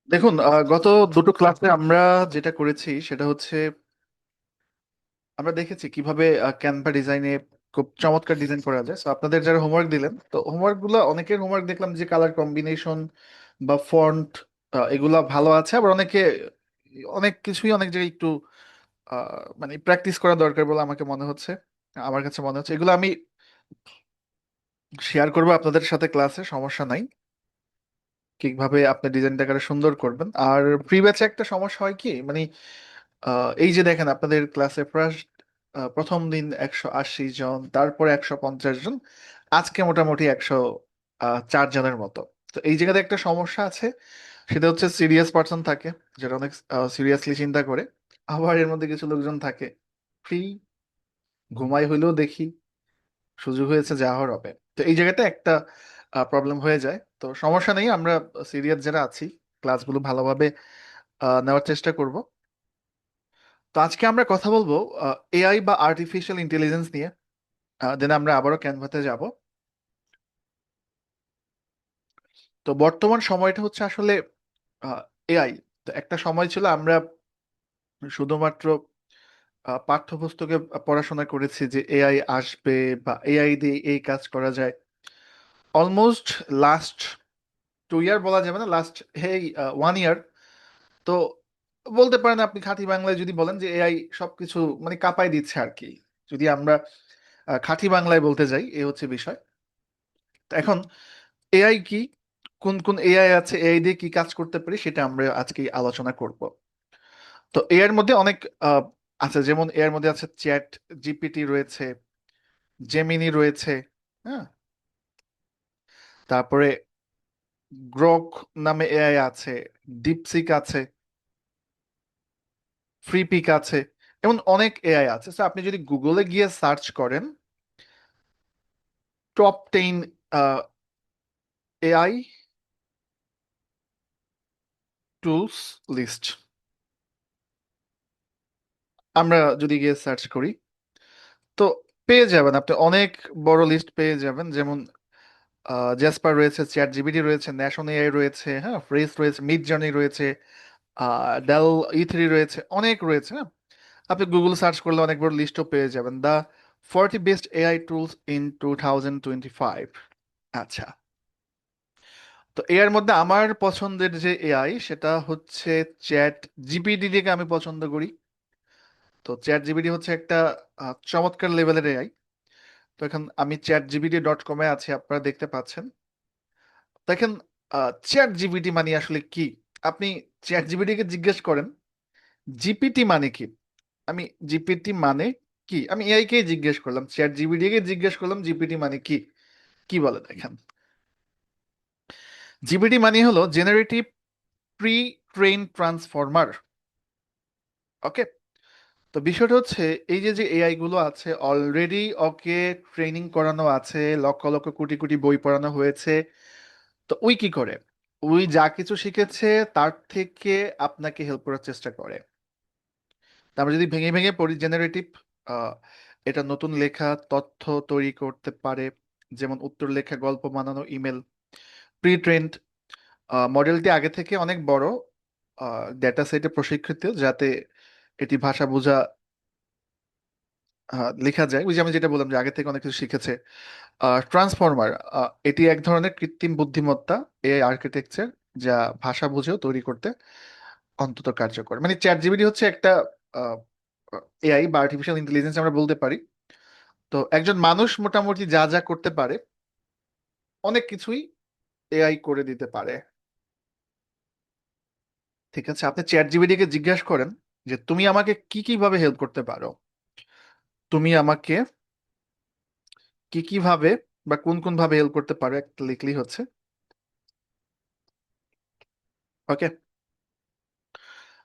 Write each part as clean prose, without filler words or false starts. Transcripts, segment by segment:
দেখুন, গত দুটো ক্লাসে আমরা যেটা করেছি সেটা হচ্ছে আমরা দেখেছি কিভাবে ক্যানভা ডিজাইনে খুব চমৎকার ডিজাইন করা যায়। তো আপনাদের যারা হোমওয়ার্ক দিলেন, তো হোমওয়ার্ক গুলো অনেকের হোমওয়ার্ক দেখলাম যে কালার কম্বিনেশন বা ফন্ট এগুলা ভালো আছে, আবার অনেকে অনেক কিছুই অনেক জায়গায় একটু মানে প্র্যাকটিস করা দরকার বলে আমাকে মনে হচ্ছে। আমার কাছে মনে হচ্ছে এগুলো আমি শেয়ার করবো আপনাদের সাথে ক্লাসে, সমস্যা নাই। কিভাবে আপনি ডিজাইনটাকে আরো সুন্দর করবেন। আর প্রি ব্যাচে একটা সমস্যা হয় কি, মানে এই যে দেখেন আপনাদের ক্লাসে ফার্স্ট প্রথম দিন 180 জন, তারপরে 150 জন, আজকে মোটামুটি 104 জনের মতো। তো এই জায়গাতে একটা সমস্যা আছে, সেটা হচ্ছে সিরিয়াস পার্সন থাকে যারা অনেক সিরিয়াসলি চিন্তা করে, আবার এর মধ্যে কিছু লোকজন থাকে ফ্রি, ঘুমাই হইলেও দেখি সুযোগ হয়েছে যা হওয়ার হবে। তো এই জায়গাটা একটা প্রবলেম হয়ে যায়। তো সমস্যা নেই, আমরা সিরিয়াস যারা আছি ক্লাসগুলো ভালোভাবে নেওয়ার চেষ্টা করব। তো আজকে আমরা কথা বলবো এআই বা আর্টিফিশিয়াল ইন্টেলিজেন্স নিয়ে। দেন আমরা আবারও ক্যানভাতে যাব। তো বর্তমান সময়টা হচ্ছে আসলে এআই। তো একটা সময় ছিল আমরা শুধুমাত্র পাঠ্যপুস্তকে পড়াশোনা করেছি যে এআই আসবে বা এআই দিয়ে এই কাজ করা যায়। অলমোস্ট লাস্ট 2 ইয়ার বলা যাবে না, লাস্ট এই 1 ইয়ার। তো বলতে পারেন আপনি খাঁটি বাংলায় যদি বলেন যে এআই সবকিছু মানে কাঁপায় দিচ্ছে আর কি, যদি আমরা খাঁটি বাংলায় বলতে যাই, এ হচ্ছে বিষয়। তো এখন এআই কি, কোন কোন এআই আছে, এআই দিয়ে কি কাজ করতে পারি, সেটা আমরা আজকে আলোচনা করব। তো এআই এর মধ্যে অনেক আহ, আছে, যেমন এআই এর মধ্যে আছে চ্যাট জিপিটি রয়েছে, জেমিনি রয়েছে, হ্যাঁ, তারপরে গ্রক নামে এআই আছে, ডিপসিক আছে, ফ্রিপিক আছে, এমন অনেক এআই আছে। তো আপনি যদি গুগলে গিয়ে সার্চ করেন টপ 10 এআই টুলস লিস্ট, আমরা যদি গিয়ে সার্চ করি, তো পেয়ে যাবেন আপনি অনেক বড় লিস্ট পেয়ে যাবেন। যেমন জ্যাসপার রয়েছে, চ্যাট জিপিটি রয়েছে, ন্যাশন এআই রয়েছে, হ্যাঁ, ফ্রেস রয়েছে, মিড জার্নি রয়েছে, ডেল ই3 রয়েছে, অনেক রয়েছে, হ্যাঁ। আপনি গুগল সার্চ করলে অনেক বড় লিস্টও পেয়ে যাবেন, the 40 best AI tools in 2025। আচ্ছা, তো এর মধ্যে আমার পছন্দের যে এআই সেটা হচ্ছে চ্যাট জিপিটি, থেকে আমি পছন্দ করি। তো চ্যাট জিপিটি হচ্ছে একটা চমৎকার লেভেলের এআই। তো এখন আমি chatgpt.com-এ আছি, আপনারা দেখতে পাচ্ছেন। দেখেন, চ্যাট জিপিটি মানে আসলে কি, আপনি চ্যাট জিপিটি কে জিজ্ঞেস করেন জিপিটি মানে কি। আমি জিপিটি মানে কি, আমি এআই কে জিজ্ঞেস করলাম, চ্যাট জিপিটি কে জিজ্ঞেস করলাম জিপিটি মানে কি, কি বলে দেখেন। জিপিটি মানে হলো জেনারেটিভ প্রি ট্রেন ট্রান্সফর্মার। ওকে। তো বিষয়টা হচ্ছে, এই যে যে এআই গুলো আছে অলরেডি ওকে ট্রেনিং করানো আছে, লক্ষ লক্ষ কোটি কোটি বই পড়ানো হয়েছে। তো ওই কি করে, ওই যা কিছু শিখেছে তার থেকে আপনাকে হেল্প করার চেষ্টা করে। তারপর যদি ভেঙে ভেঙে পড়ি, জেনারেটিভ এটা নতুন লেখা তথ্য তৈরি করতে পারে, যেমন উত্তর লেখা, গল্প বানানো, ইমেল। প্রি ট্রেন্ড মডেলটি আগে থেকে অনেক বড় ডেটা সেটে প্রশিক্ষিত, যাতে এটি ভাষা বোঝা লেখা যায়। ওই যে আমি যেটা বললাম যে আগে থেকে অনেক কিছু শিখেছে। ট্রান্সফর্মার এটি এক ধরনের কৃত্রিম বুদ্ধিমত্তা, এআই আর্কিটেকচার, যা ভাষা বুঝেও তৈরি করতে অন্তত কার্যকর। মানে চ্যাট জিপিটি হচ্ছে একটা এআই বা আর্টিফিশিয়াল ইন্টেলিজেন্স আমরা বলতে পারি। তো একজন মানুষ মোটামুটি যা যা করতে পারে অনেক কিছুই এআই করে দিতে পারে। ঠিক আছে, আপনি চ্যাট জিপিটি কে জিজ্ঞাসা করেন যে তুমি আমাকে কি কি ভাবে হেল্প করতে পারো, তুমি আমাকে কি কি ভাবে বা কোন কোন ভাবে হেল্প করতে পারো, একটা লিখলেই হচ্ছে। ওকে,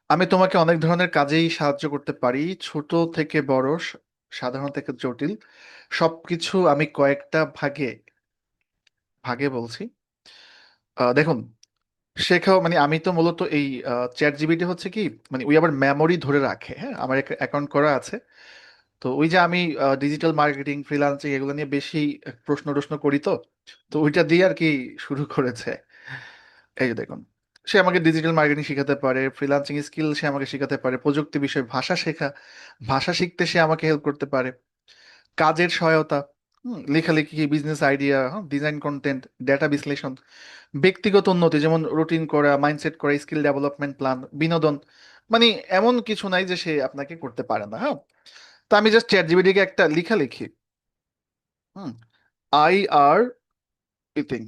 আমি তোমাকে অনেক ধরনের কাজেই সাহায্য করতে পারি, ছোট থেকে বড়, সাধারণ থেকে জটিল, সবকিছু আমি কয়েকটা ভাগে ভাগে বলছি। দেখুন, শেখাও মানে আমি তো মূলত এই চ্যাট জিপিটি হচ্ছে কি, মানে ওই আবার মেমোরি ধরে রাখে, হ্যাঁ, আমার একটা অ্যাকাউন্ট করা আছে। তো ওই যে আমি ডিজিটাল মার্কেটিং, ফ্রিল্যান্সিং এগুলো নিয়ে বেশি প্রশ্ন টশ্ন করি, তো তো ওইটা দিয়ে আর কি শুরু করেছে। এই যে দেখুন, সে আমাকে ডিজিটাল মার্কেটিং শেখাতে পারে, ফ্রিল্যান্সিং স্কিল সে আমাকে শেখাতে পারে, প্রযুক্তি বিষয়ে ভাষা শেখা, ভাষা শিখতে সে আমাকে হেল্প করতে পারে, কাজের সহায়তা, লেখালেখি, business idea, design content, data বিশ্লেষণ, ব্যক্তিগত উন্নতি যেমন রুটিন করা, মাইন্ডসেট করা, স্কিল ডেভেলপমেন্ট প্ল্যান, বিনোদন। মানে এমন কিছু নাই যে সে আপনাকে করতে পারে না। হ্যাঁ, তো আমি জাস্ট চ্যাট জিপিটিকে একটা লেখা লিখি। হুম, আই আর ইথিং,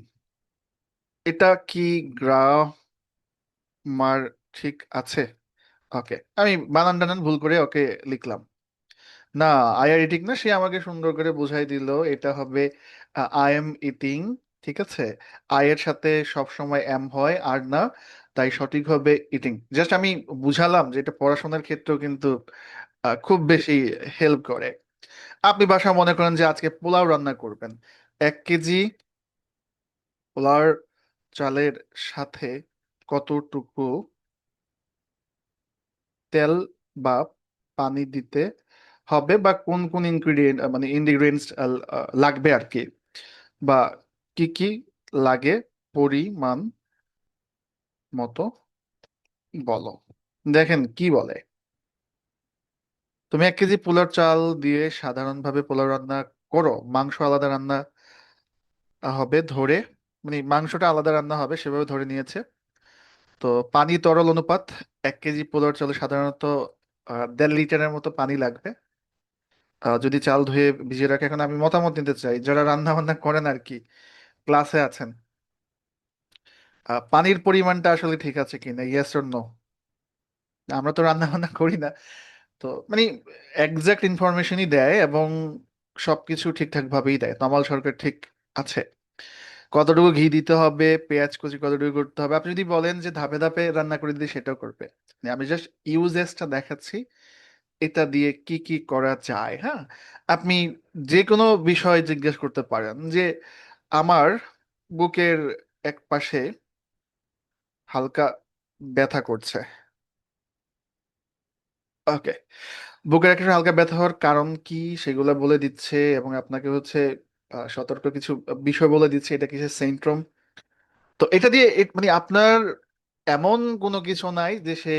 এটা কি গ্রামার ঠিক আছে? ওকে, আমি বানান টানান ভুল করে ওকে লিখলাম। না, আই আর ইটিং না, সে আমাকে সুন্দর করে বুঝাই দিল এটা হবে আই এম ইটিং। ঠিক আছে, আই এর সাথে সব সময় এম হয় আর না, তাই সঠিক হবে ইটিং। জাস্ট আমি বুঝালাম যে এটা পড়াশোনার ক্ষেত্রেও কিন্তু খুব বেশি হেল্প করে। আপনি বাসা মনে করেন যে আজকে পোলাও রান্না করবেন, 1 কেজি পোলার চালের সাথে কতটুকু তেল বা পানি দিতে হবে, বা কোন কোন ইনগ্রিডিয়েন্ট মানে ইনগ্রিডিয়েন্টস লাগবে আর কি, বা কি কি লাগে পরিমাণ মতো বলো। দেখেন কি বলে, তুমি 1 কেজি পোলার চাল দিয়ে সাধারণভাবে পোলাও রান্না করো, মাংস আলাদা রান্না হবে ধরে, মানে মাংসটা আলাদা রান্না হবে সেভাবে ধরে নিয়েছে। তো পানি তরল অনুপাত, 1 কেজি পোলার চালে সাধারণত 1.5 লিটারের মতো পানি লাগবে। যদি চাল ধুয়ে ভিজিয়ে রাখে, এখন আমি মতামত নিতে চাই যারা রান্না বান্না করেন আর কি, ক্লাসে আছেন, পানির পরিমাণটা আসলে ঠিক আছে কিনা, ইয়েস অর নো। আমরা তো রান্না বান্না করি না, তো মানে এক্সাক্ট ইনফরমেশনই দেয় এবং সবকিছু ঠিকঠাক ভাবেই দেয়। তমাল সরকার ঠিক আছে। কতটুকু ঘি দিতে হবে, পেঁয়াজ কুচি কতটুকু করতে হবে, আপনি যদি বলেন যে ধাপে ধাপে রান্না করে দিই সেটাও করবে। মানে আমি জাস্ট ইউজেসটা দেখাচ্ছি, এটা দিয়ে কি কি করা যায়। হ্যাঁ, আপনি যে কোনো বিষয় জিজ্ঞেস করতে পারেন যে আমার বুকের এক পাশে হালকা ব্যথা করছে। ওকে, বুকের একটা হালকা ব্যথা হওয়ার কারণ কি সেগুলো বলে দিচ্ছে, এবং আপনাকে হচ্ছে সতর্ক কিছু বিষয় বলে দিচ্ছে এটা কিসের সিনড্রোম। তো এটা দিয়ে মানে আপনার এমন কোনো কিছু নাই যে সে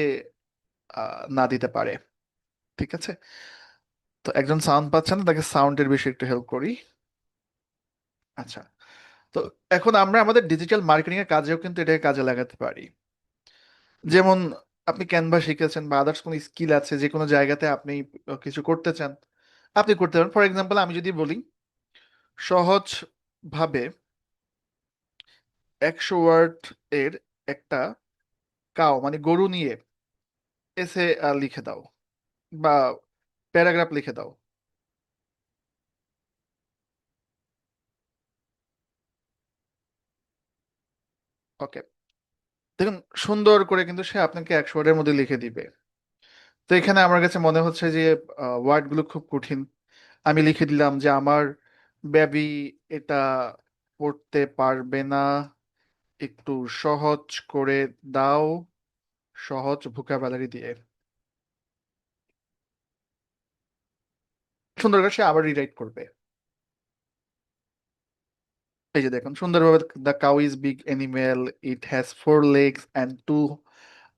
না দিতে পারে। ঠিক আছে, তো একজন সাউন্ড পাচ্ছে না, তাকে সাউন্ডের বিষয়ে একটু হেল্প করি। আচ্ছা, তো এখন আমরা আমাদের ডিজিটাল মার্কেটিং এর কাজেও কিন্তু এটাকে কাজে লাগাতে পারি। যেমন আপনি ক্যানভা শিখেছেন বা আদার্স কোনো স্কিল আছে, যে কোনো জায়গাতে আপনি কিছু করতে চান, আপনি করতে পারেন। ফর এক্সাম্পল আমি যদি বলি সহজ ভাবে 100 ওয়ার্ড এর একটা কাও মানে গরু নিয়ে এসে লিখে দাও, বা প্যারাগ্রাফ লিখে দাও। ওকে, দেখুন সুন্দর করে কিন্তু সে আপনাকে 100 ওয়ার্ডের মধ্যে লিখে দিবে। তো এখানে আমার কাছে মনে হচ্ছে যে ওয়ার্ড গুলো খুব কঠিন। আমি লিখে দিলাম যে আমার বেবি এটা পড়তে পারবে না, একটু সহজ করে দাও, সহজ ভোকাবুলারি দিয়ে। সুন্দর করে সে আবার রিরাইট করবে। এই যে দেখুন সুন্দরভাবে, the cow is big animal, it has 4 legs and 2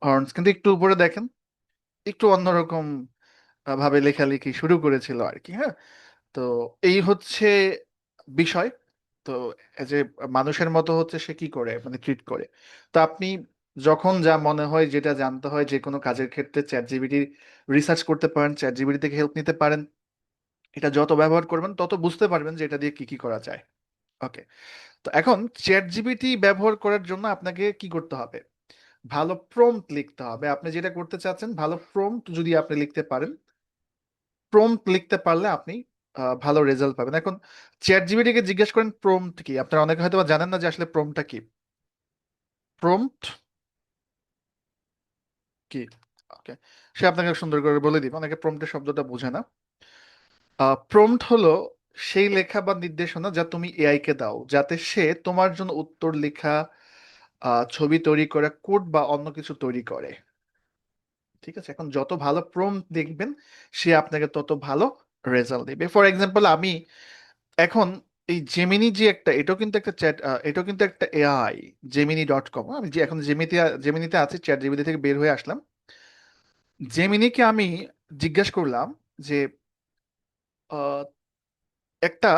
horns, কিন্তু একটু উপরে দেখেন একটু অন্যরকম ভাবে লেখালেখি শুরু করেছিল আর কি। হ্যাঁ, তো এই হচ্ছে বিষয়। তো এই যে মানুষের মতো হচ্ছে সে কি করে মানে ট্রিট করে। তো আপনি যখন যা মনে হয় যেটা জানতে হয় যে কোনো কাজের ক্ষেত্রে চ্যাট জিপিটি রিসার্চ করতে পারেন, চ্যাট জিপিটি থেকে হেল্প নিতে পারেন। এটা যত ব্যবহার করবেন তত বুঝতে পারবেন যে এটা দিয়ে কি কি করা যায়। ওকে, তো এখন চ্যাট জিপিটি ব্যবহার করার জন্য আপনাকে কি করতে হবে, ভালো প্রম্পট লিখতে হবে। আপনি যেটা করতে চাচ্ছেন ভালো প্রম্পট যদি আপনি লিখতে পারেন, প্রম্পট লিখতে পারলে আপনি ভালো রেজাল্ট পাবেন। এখন চ্যাট জিপিটি কে জিজ্ঞেস করেন প্রম্পট কি, আপনারা অনেকে হয়তো বা জানেন না যে আসলে প্রম্পটটা কি। প্রম্পট কি, ওকে, সে আপনাকে সুন্দর করে বলে দিবে। অনেকে প্রম্পটের শব্দটা বোঝে না। প্রম্পট হলো সেই লেখা বা নির্দেশনা যা তুমি এআই কে দাও যাতে সে তোমার জন্য উত্তর লেখা, ছবি তৈরি করে, কোড বা অন্য কিছু তৈরি করে। ঠিক আছে, এখন যত ভালো প্রম্পট দেখবেন সে আপনাকে তত ভালো রেজাল্ট দেবে। ফর এক্সাম্পল আমি এখন এই জেমিনি যে একটা, এটাও কিন্তু একটা চ্যাট, এটাও কিন্তু একটা এআই। জেমিনি.কম, আমি যে এখন জেমিনিতে আছি, চ্যাট জিপিটি থেকে বের হয়ে আসলাম। জেমিনিকে আমি জিজ্ঞেস করলাম যে আহ, একটা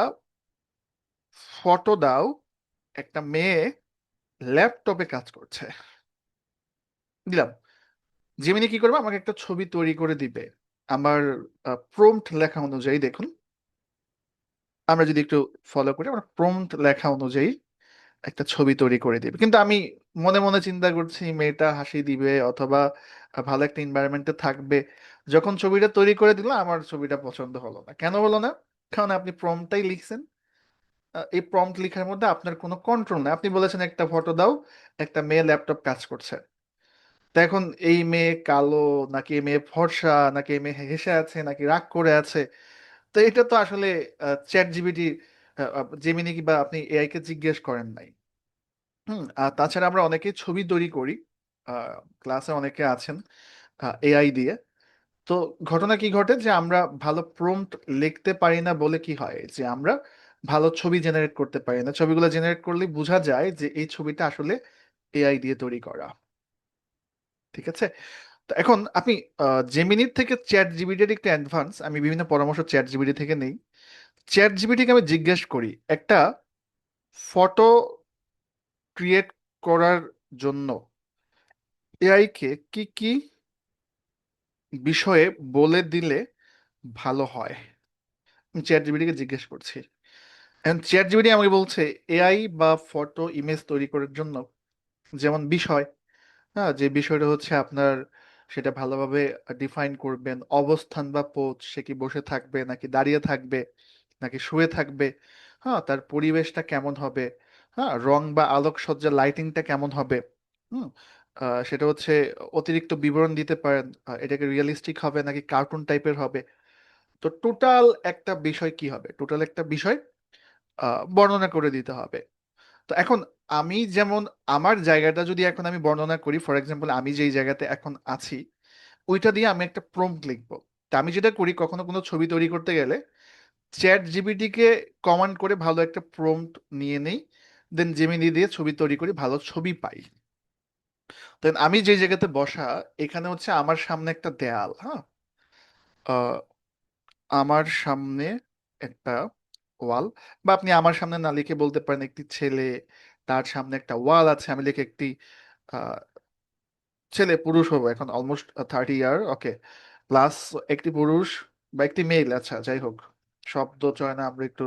ফটো দাও, একটা মেয়ে ল্যাপটপে কাজ করছে, দিলাম। জেমিনি কি করবে, আমাকে একটা ছবি তৈরি করে দিবে আমার প্রম্পট লেখা অনুযায়ী। দেখুন, আমরা যদি একটু ফলো করি, আমরা প্রম্পট লেখা অনুযায়ী একটা ছবি তৈরি করে দিবে। কিন্তু আমি মনে মনে চিন্তা করছি মেয়েটা হাসি দিবে অথবা ভালো একটা এনভায়রনমেন্টে থাকবে। যখন ছবিটা তৈরি করে দিল, আমার ছবিটা পছন্দ হলো না। কেন হলো না? কারণ আপনি প্রম্পটটাই লিখছেন। এই প্রম্পট লেখার মধ্যে আপনার কোনো কন্ট্রোল নেই। আপনি বলেছেন একটা ফটো দাও, একটা মেয়ে ল্যাপটপ কাজ করছে। তো এখন এই মেয়ে কালো, নাকি এই মেয়ে ফর্সা, নাকি এই মেয়ে হেসে আছে, নাকি রাগ করে আছে? তো এটা তো আসলে চ্যাট জিপিটি, জেমিনি বা আপনি এআই কে জিজ্ঞেস করেন নাই। আর তাছাড়া আমরা অনেকেই ছবি তৈরি করি, ক্লাসে অনেকে আছেন এআই দিয়ে। তো ঘটনা কি ঘটে যে আমরা ভালো প্রম্পট লিখতে পারি না বলে কি হয় যে আমরা ভালো ছবি জেনারেট করতে পারি না। ছবিগুলো জেনারেট করলে বোঝা যায় যে এই ছবিটা আসলে এআই দিয়ে তৈরি করা। ঠিক আছে? তো এখন আপনি জেমিনির থেকে চ্যাট জিপিটির একটু অ্যাডভান্স, আমি বিভিন্ন পরামর্শ চ্যাট জিপিটি থেকে নেই। চ্যাট জিপিটিকে আমি জিজ্ঞেস করি একটা ফটো ক্রিয়েট করার জন্য এআই কে কি কি বিষয়ে বলে দিলে ভালো হয়। আমি চ্যাট জিপিটিকে জিজ্ঞেস করছি, এখন চ্যাট জিপিটি আমাকে বলছে এআই বা ফটো ইমেজ তৈরি করার জন্য যেমন বিষয়, হ্যাঁ, যে বিষয়টা হচ্ছে আপনার, সেটা ভালোভাবে ডিফাইন করবেন। অবস্থান বা পোজ, সে কি বসে থাকবে নাকি দাঁড়িয়ে থাকবে নাকি শুয়ে থাকবে, হ্যাঁ, তার পরিবেশটা কেমন হবে, হ্যাঁ, রং বা আলোকসজ্জা লাইটিংটা কেমন হবে। হুম সেটা হচ্ছে অতিরিক্ত বিবরণ দিতে পারেন, এটাকে রিয়েলিস্টিক হবে নাকি কার্টুন টাইপের হবে। তো টোটাল একটা বিষয় কি হবে, টোটাল একটা বিষয় বর্ণনা করে দিতে হবে। তো এখন আমি যেমন আমার জায়গাটা যদি এখন আমি বর্ণনা করি, ফর এক্সাম্পল আমি যেই জায়গাতে এখন আছি ওইটা দিয়ে আমি একটা প্রম্পট লিখবো। তা আমি যেটা করি, কখনো কোনো ছবি তৈরি করতে গেলে চ্যাট জিপিটি কে কমান্ড করে ভালো একটা প্রম্পট নিয়ে নেই, দেন জেমিনি দিয়ে ছবি তৈরি করি, ভালো ছবি পাই। দেন আমি যে জায়গাতে বসা, এখানে হচ্ছে আমার সামনে একটা দেয়াল, হ্যাঁ, আহ, আমার সামনে একটা ওয়াল, বা আপনি আমার সামনে না লিখে বলতে পারেন একটি ছেলে, তার সামনে একটা ওয়াল আছে, আমি লিখে একটি আহ, ছেলে, পুরুষ হবো এখন, অলমোস্ট 30 ইয়ার, ওকে, প্লাস একটি পুরুষ বা একটি মেল, আচ্ছা যাই হোক, শব্দ চয়নে আমরা একটু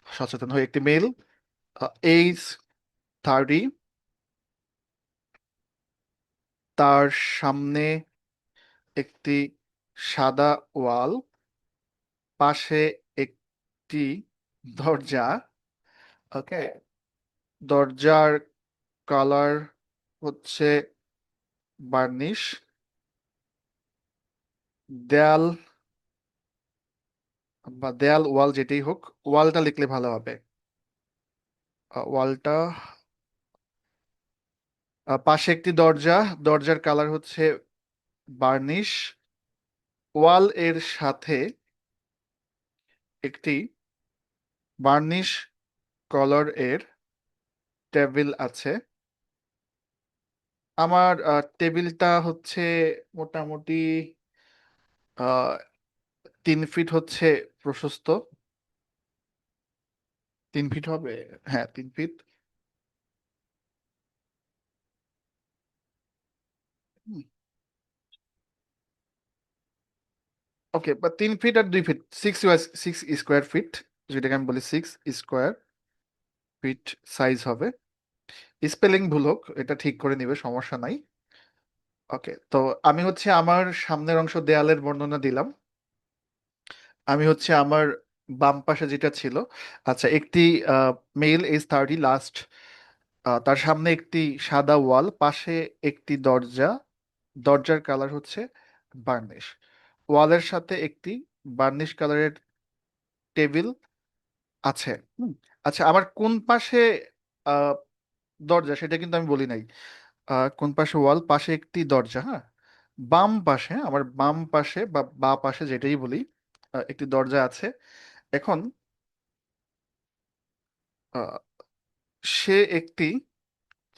সচেতন হই। একটি মেল, এইজ 30, তার সামনে একটি সাদা ওয়াল, পাশে একটি দরজা, ওকে, দরজার কালার হচ্ছে বার্নিশ, দেয়াল বা দেয়াল ওয়াল যেটাই হোক, ওয়ালটা লিখলে ভালো হবে। ওয়ালটা, পাশে একটি দরজা, দরজার কালার হচ্ছে বার্নিশ, ওয়াল এর সাথে একটি বার্নিশ কালার এর টেবিল আছে। আমার টেবিলটা হচ্ছে মোটামুটি আহ 3 ফিট হচ্ছে প্রশস্ত। 3 ফিট হবে, হ্যাঁ 3 ফিট। ওকে, বা 3 ফিট আর 2 ফিট, 6 স্কোয়ার ফিট, যেটাকে আমি বলি 6 স্কোয়ার ফিট সাইজ হবে। স্পেলিং ভুল হোক, এটা ঠিক করে নিবে, সমস্যা নাই। ওকে, তো আমি হচ্ছে আমার সামনের অংশ দেয়ালের বর্ণনা দিলাম। আমি হচ্ছে আমার বাম পাশে যেটা ছিল, আচ্ছা, একটি মেল, এজ 30, লাস্ট, তার সামনে একটি সাদা ওয়াল, পাশে একটি দরজা, দরজার কালার হচ্ছে বার্নিশ, ওয়ালের সাথে একটি বার্নিশ কালারের টেবিল আছে। আচ্ছা, আমার কোন পাশে আহ, দরজা সেটা কিন্তু আমি বলি নাই। কোন পাশে ওয়াল, পাশে একটি দরজা, হ্যাঁ, বাম পাশে, আমার বাম পাশে বা বা পাশে যেটাই বলি, একটি দরজা আছে। এখন আহ, সে একটি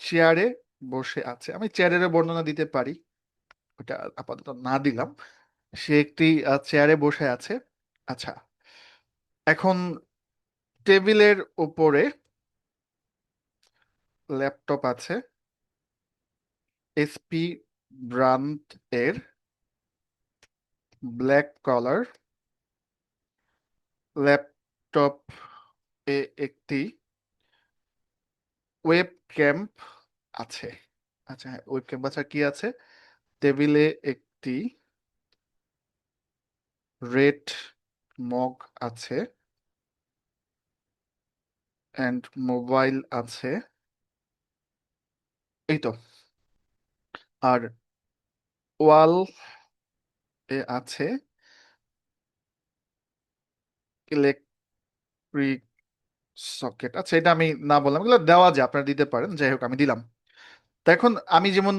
চেয়ারে বসে আছে। আমি চেয়ারের বর্ণনা দিতে পারি, ওটা আপাতত না দিলাম। সে একটি চেয়ারে বসে আছে। আচ্ছা, এখন টেবিলের উপরে ল্যাপটপ আছে, এসপি ব্র্যান্ড এর, ব্ল্যাক কালার। ল্যাপটপ এ একটি ওয়েব ক্যাম আছে। আচ্ছা হ্যাঁ, ওয়েব ক্যাম আছে, আর কি আছে? টেবিলে একটি রেড মগ আছে, অ্যান্ড মোবাইল আছে। এই তো। আর ওয়াল এ আছে ইলেকট্রিক সকেট। আচ্ছা, এটা আমি না বললাম, এগুলো দেওয়া যায়, আপনারা দিতে পারেন, যাই হোক আমি দিলাম। তো এখন আমি যেমন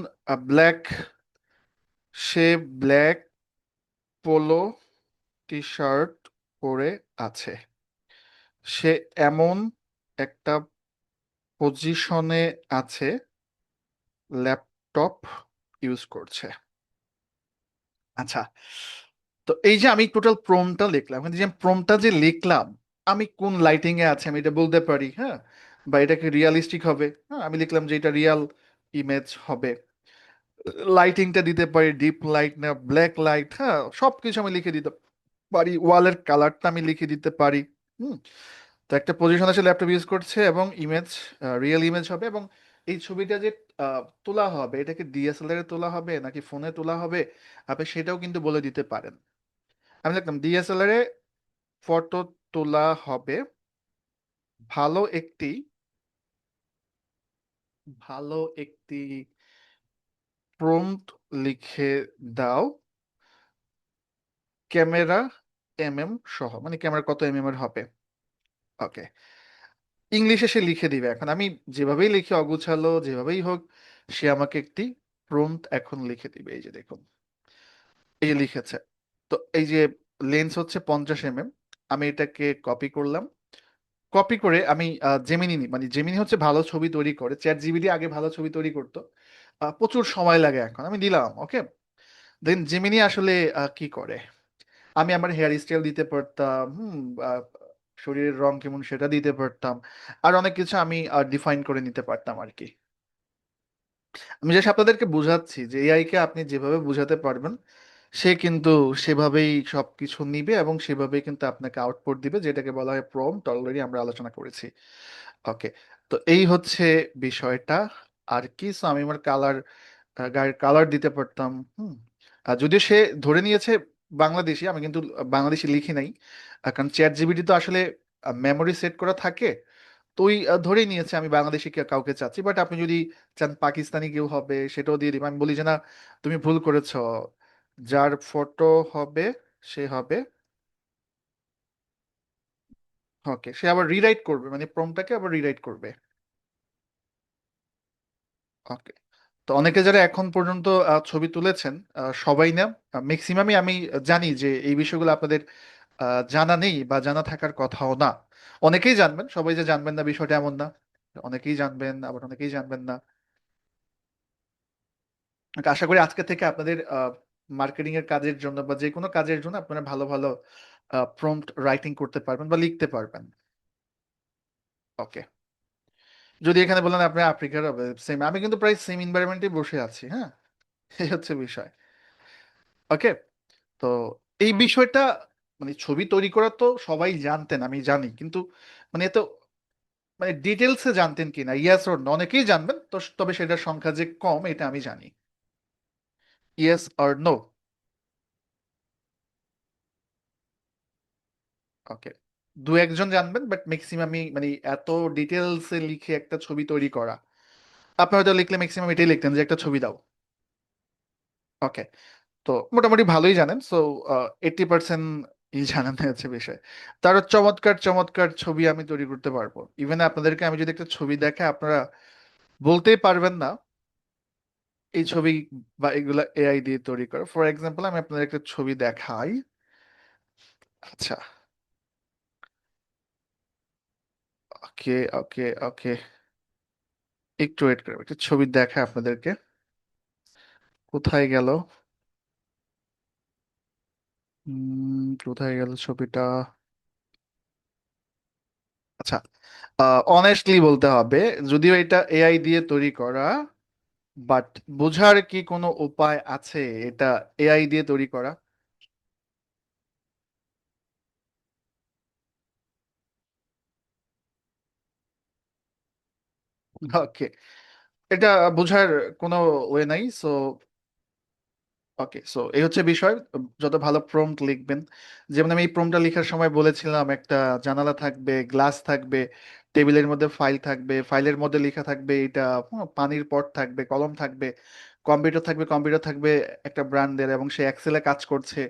ব্ল্যাক, সে ব্ল্যাক পোলো টি শার্ট পরে আছে। সে এমন একটা পজিশনে আছে, ল্যাপটপ ইউজ করছে। আচ্ছা, তো এই যে আমি টোটাল প্রম্পটটা লিখলাম, কিন্তু যে প্রম্পটটা যে লিখলাম, আমি কোন লাইটিং এ আছে আমি এটা বলতে পারি, হ্যাঁ, বা এটা কি রিয়ালিস্টিক হবে। হ্যাঁ, আমি লিখলাম যে এটা রিয়াল ইমেজ হবে। লাইটিংটা দিতে পারি ডিপ লাইট না ব্ল্যাক লাইট, হ্যাঁ, সবকিছু আমি লিখে দিতে পারি। ওয়ালের কালারটা আমি লিখে দিতে পারি। হুম। তো একটা পজিশন আছে, ল্যাপটপ ইউজ করছে, এবং ইমেজ রিয়েল ইমেজ হবে। এবং এই ছবিটা যে তোলা হবে, এটা কি ডিএসএলআর এ তোলা হবে নাকি ফোনে তোলা হবে, আপনি সেটাও কিন্তু বলে দিতে পারেন। আমি লিখলাম ডিএসএলআর এ ফটো তোলা হবে। ভালো একটি ভালো একটি প্রম্পট লিখে দাও, ক্যামেরা সহ, মানে ক্যামেরা কত এর হবে। ওকে, ইংলিশে সে লিখে দিবে। এখন আমি যেভাবেই লিখি অগুছালো যেভাবেই হোক, সে আমাকে একটি প্রম্পট এখন লিখে দিবে। এই যে দেখুন, এই যে লিখেছে। তো এই যে লেন্স হচ্ছে 50 mm, আমি এটাকে কপি করলাম। কপি করে আমি জেমিনি মানে জেমিনি হচ্ছে ভালো ছবি তৈরি করে, চ্যাট জিপিটি আগে ভালো ছবি তৈরি করতো, প্রচুর সময় লাগে, এখন আমি দিলাম ওকে। দেন জেমিনি আসলে কি করে, আমি আমার হেয়ার স্টাইল দিতে পারতাম, আহ, শরীরের রং কেমন সেটা দিতে পারতাম, আর অনেক কিছু আমি ডিফাইন করে নিতে পারতাম আর কি। আমি জাস্ট আপনাদেরকে বুঝাচ্ছি যে এআই কে আপনি যেভাবে বুঝাতে পারবেন, সে কিন্তু সেভাবেই সবকিছু নিবে এবং সেভাবেই কিন্তু আপনাকে আউটপুট দিবে, যেটাকে বলা হয় প্রম্পট। অলরেডি আমরা আলোচনা করেছি। ওকে, তো এই হচ্ছে বিষয়টা। আর কি, so আমি আমার গায়ের কালার দিতে পারতাম। আর যদিও সে ধরে নিয়েছে বাংলাদেশি, আমি কিন্তু বাংলাদেশি লিখি নাই। কারণ চ্যাট জিপিটি তো আসলে মেমোরি সেট করা থাকে, তো ওই ধরেই নিয়েছে আমি বাংলাদেশি কাউকে চাচ্ছি। বাট আপনি যদি চান পাকিস্তানি কেউ হবে, সেটাও দিয়ে দিবেন। আমি বলি যে না, তুমি ভুল করেছো, যার ফটো হবে সে হবে। ওকে, সে আবার রিরাইট করবে, মানে প্রম্পটটাকে আবার রিরাইট করবে। ওকে, তো অনেকে যারা এখন পর্যন্ত ছবি তুলেছেন, সবাই না, ম্যাক্সিমামই আমি জানি যে এই বিষয়গুলো আপনাদের জানা নেই বা জানা থাকার কথাও না। অনেকেই জানবেন, সবাই যে জানবেন না বিষয়টা এমন না। অনেকেই জানবেন, আবার অনেকেই জানবেন না। তো আশা করি আজকে থেকে আপনাদের মার্কেটিং এর কাজের জন্য বা যে কোনো কাজের জন্য আপনারা ভালো ভালো প্রম্পট রাইটিং করতে পারবেন বা লিখতে পারবেন। ওকে, যদি এখানে বলেন আপনি আফ্রিকার, সেম, আমি কিন্তু প্রায় সেম এনভায়রনমেন্টে বসে আছি, হ্যাঁ। এই হচ্ছে বিষয়। ওকে, তো এই বিষয়টা, মানে ছবি তৈরি করা তো সবাই জানতেন, আমি জানি, কিন্তু মানে এত মানে ডিটেলসে জানতেন কিনা, ইয়েস অর নো, অনেকেই জানবেন তো, তবে সেটার সংখ্যা যে কম এটা আমি জানি। Yes or no? ওকে, দু একজন জানবেন, বাট ম্যাক্সিমামই মানে এত ডিটেলসে লিখে একটা ছবি তৈরি করা, আপনি হয়তো লিখলে ম্যাক্সিমাম এটাই লিখতেন যে একটা ছবি দাও। ওকে, তো মোটামুটি ভালোই জানেন, সো 80% জানেন হচ্ছে বিষয়। তারও চমৎকার চমৎকার ছবি আমি তৈরি করতে পারবো। ইভেন আপনাদেরকে আমি যদি একটা ছবি দেখে, আপনারা বলতেই পারবেন না এই ছবি বা এগুলা এআই দিয়ে তৈরি করা। ফর এক্সাম্পল আমি আপনাদের একটা ছবি দেখাই। আচ্ছা, ওকে ওকে ওকে, একটু ওয়েট করবে, একটা ছবি দেখা আপনাদেরকে। কোথায় গেল? কোথায় গেল ছবিটা? আচ্ছা, অনেস্টলি বলতে হবে, যদিও এটা এআই দিয়ে তৈরি করা, বাট বোঝার কি কোনো উপায় আছে এটা এআই দিয়ে তৈরি করা? ওকে, এটা বোঝার কোনো ওয়ে নাই, সো ওকে, সো এই হচ্ছে বিষয়। যত ভালো প্রম্পট লিখবেন, যেমন আমি এই প্রম্পটটা লেখার সময় বলেছিলাম একটা জানালা থাকবে, গ্লাস থাকবে, টেবিলের মধ্যে ফাইল থাকবে, ফাইলের মধ্যে লেখা থাকবে এটা, পানির পট থাকবে, কলম থাকবে, কম্পিউটার থাকবে, কম্পিউটার থাকবে একটা ব্র্যান্ডের, এবং সে এক্সেলে কাজ করছে।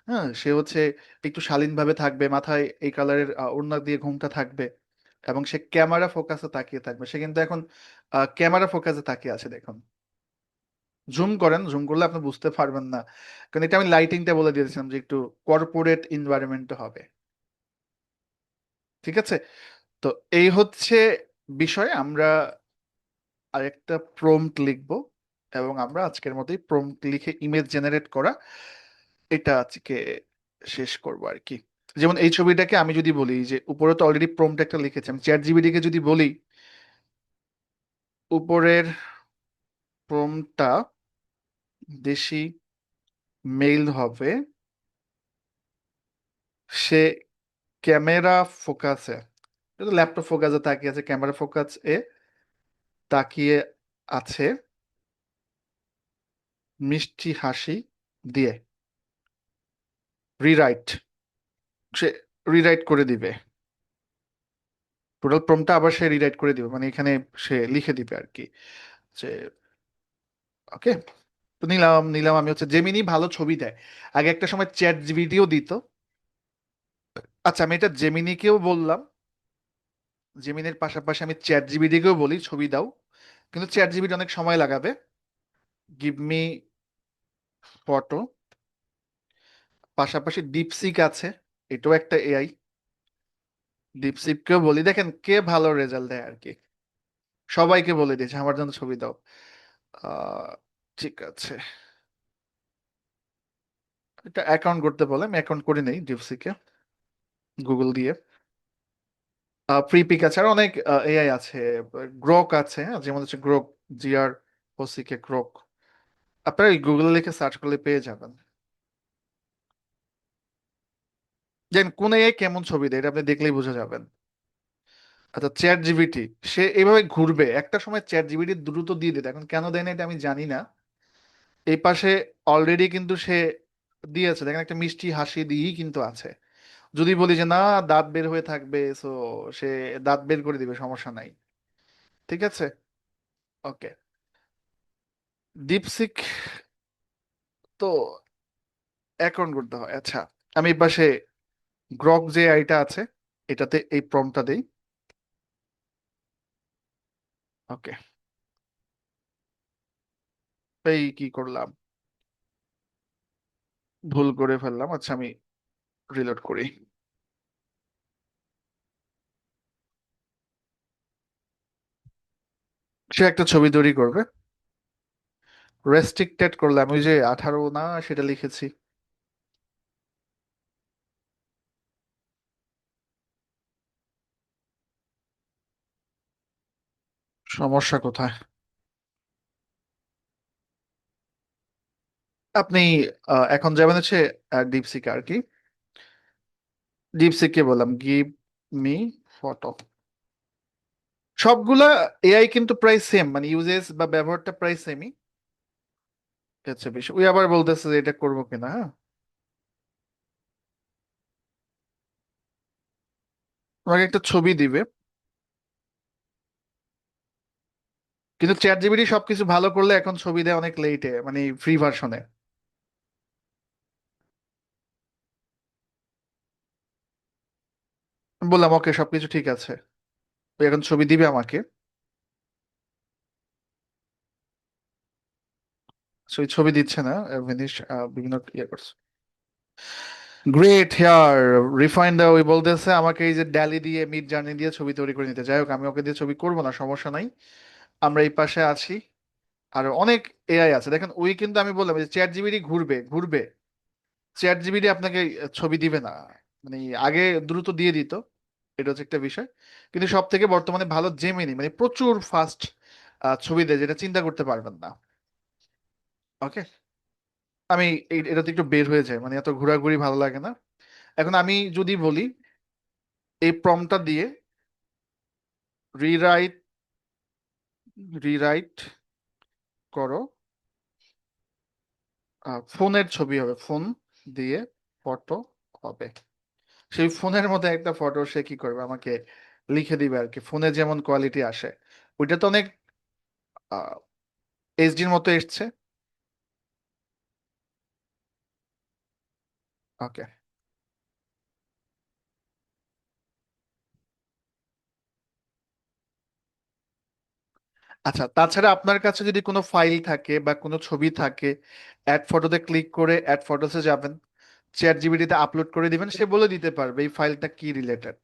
হ্যাঁ, সে হচ্ছে একটু শালীনভাবে থাকবে, মাথায় এই কালারের ওড়না দিয়ে ঘোমটা থাকবে, এবং সে ক্যামেরা ফোকাসে তাকিয়ে থাকবে। সে কিন্তু এখন ক্যামেরা ফোকাসে তাকিয়ে আছে, দেখুন। জুম করেন, জুম করলে আপনি বুঝতে পারবেন না, কারণ এটা আমি লাইটিংটা বলে দিয়েছিলাম যে একটু কর্পোরেট এনভায়রনমেন্ট হবে। ঠিক আছে, তো এই হচ্ছে বিষয়। আমরা আরেকটা প্রম্পট লিখব, এবং আমরা আজকের মতোই প্রম্পট লিখে ইমেজ জেনারেট করা এটা আজকে শেষ করব আর কি। যেমন এই ছবিটাকে আমি যদি বলি যে, উপরে তো অলরেডি প্রম্পট একটা লিখেছি, আমি চ্যাট জিপিটি কে যদি বলি উপরের প্রম্পটটা বেশি মেইল হবে, সে ক্যামেরা ফোকাসে, ল্যাপটপ ফোকাসে তাকিয়ে আছে, ক্যামেরা ফোকাস এ তাকিয়ে আছে, মিষ্টি হাসি দিয়ে রিরাইট, সে রিরাইট করে দিবে। টোটাল প্রম্পটটা আবার সে রিরাইট করে দিবে, মানে এখানে সে লিখে দিবে আর কি যে, ওকে। তো নিলাম নিলাম, আমি হচ্ছে জেমিনি ভালো ছবি দেয়। আগে একটা সময় চ্যাট জিপিটিও দিত। আচ্ছা, আমি এটা জেমিনিকেও বললাম, জেমিনির পাশাপাশি আমি চ্যাট জিপিটিকেও বলি ছবি দাও, কিন্তু চ্যাট জিপিটি অনেক সময় লাগাবে। গিভ মি ফটো, পাশাপাশি ডিপসিক আছে, এটাও একটা এআই। দীপশিপকেও বলি, দেখেন কে ভালো রেজাল্ট দেয় আর কি। সবাইকে বলে দিয়েছে আমার জন্য ছবি দাও। আহ, ঠিক আছে, এটা অ্যাকাউন্ট করতে বলে, আমি অ্যাকাউন্ট করি নেই ডিপসিকে গুগল দিয়ে। ফ্রি পিক আছে, আর অনেক এআই আছে, গ্রোক আছে, হ্যাঁ, যেমন হচ্ছে গ্রোক, জিআর ওসিকে গ্রোক। আপনারা গুগলে লিখে সার্চ করলে পেয়ে যাবেন। দেন কোন এআই কেমন ছবি দেয় এটা আপনি দেখলেই বুঝে যাবেন। আচ্ছা, চ্যাট জিপিটি, সে এইভাবে ঘুরবে, একটা সময় চ্যাট জিপিটি দ্রুত দিয়ে দিত, এখন কেন দেয় না এটা আমি জানি না। এই পাশে অলরেডি কিন্তু সে দিয়েছে, দেখেন একটা মিষ্টি হাসি দিয়েই কিন্তু আছে। যদি বলি যে না, দাঁত বের হয়ে থাকবে, সো সে দাঁত বের করে দিবে, সমস্যা নাই। ঠিক আছে, ওকে। ডিপসিক তো অ্যাকাউন্ট করতে হয়। আচ্ছা, আমি এই পাশে গ্রক যে আইটা আছে, এটাতে এই প্রম্পটটা দেই। ওকে, এই কি করলাম, ভুল করে ফেললাম। আচ্ছা, আমি রিলোড করি। সে একটা ছবি তৈরি করবে। রেস্ট্রিক্টেড করলাম, ওই যে 18 না সেটা লিখেছি। সমস্যা কোথায়? আপনি এখন যাবেন হচ্ছে ডিপসিকে আর কি। ডিপসিককে বললাম গিভ মি ফটো। সবগুলা এআই কিন্তু প্রায় সেম, মানে ইউজেস বা ব্যবহারটা প্রায় সেমই। আচ্ছা, বেশ, ওই আবার বলতেছে যে এটা করবো কিনা, হ্যাঁ। আমাকে একটা ছবি দিবে, কিন্তু চ্যাট জিপিটি সবকিছু ভালো করলে এখন ছবি দেয় অনেক লেটে, মানে ফ্রি ভার্সনে। বললাম ওকে, সবকিছু ঠিক আছে, ও এখন ছবি দিবে আমাকে। So, ওই ছবি দিচ্ছে না, ভিনিশ বিভিন্ন ইয়ে করছে। গ্রেট হেয়ার রিফাইন্ড ওই বলতেছে আমাকে এই যে ড্যালি দিয়ে মিড জার্নি দিয়ে ছবি তৈরি করে নিতে। যাই হোক, আমি ওকে দিয়ে ছবি করবো না, সমস্যা নাই। আমরা এই পাশে আছি। আর অনেক এআই আছে দেখেন, ওই কিন্তু আমি বললাম যে চ্যাট জিপিটি ঘুরবে ঘুরবে, চ্যাট জিপিটি আপনাকে ছবি দিবে না। মানে আগে দ্রুত দিয়ে দিত, এটা হচ্ছে একটা বিষয়। কিন্তু সব থেকে বর্তমানে ভালো জেমিনি, মানে প্রচুর ফাস্ট ছবি দেয়, যেটা চিন্তা করতে পারবেন না। ওকে, আমি এটাতে একটু বের হয়ে যায়, মানে এত ঘোরাঘুরি ভালো লাগে না। এখন আমি যদি বলি এই প্রম্পটটা দিয়ে রিরাইট, রিরাইট করো, ফোনের ছবি হবে, ফোন দিয়ে ফটো হবে। সেই ফোনের মধ্যে একটা ফটো সে কি করবে, আমাকে লিখে দিবে আর কি, ফোনে যেমন কোয়ালিটি আসে। ওইটা তো অনেক এইচডির মতো এসছে। ওকে, আচ্ছা, তাছাড়া আপনার কাছে যদি কোনো ফাইল থাকে বা কোনো ছবি থাকে, অ্যাড ফটোতে ক্লিক করে অ্যাড ফটোসে যাবেন, চ্যাট জিপিটিতে আপলোড করে দিবেন, সে বলে দিতে পারবে এই ফাইলটা কি রিলেটেড।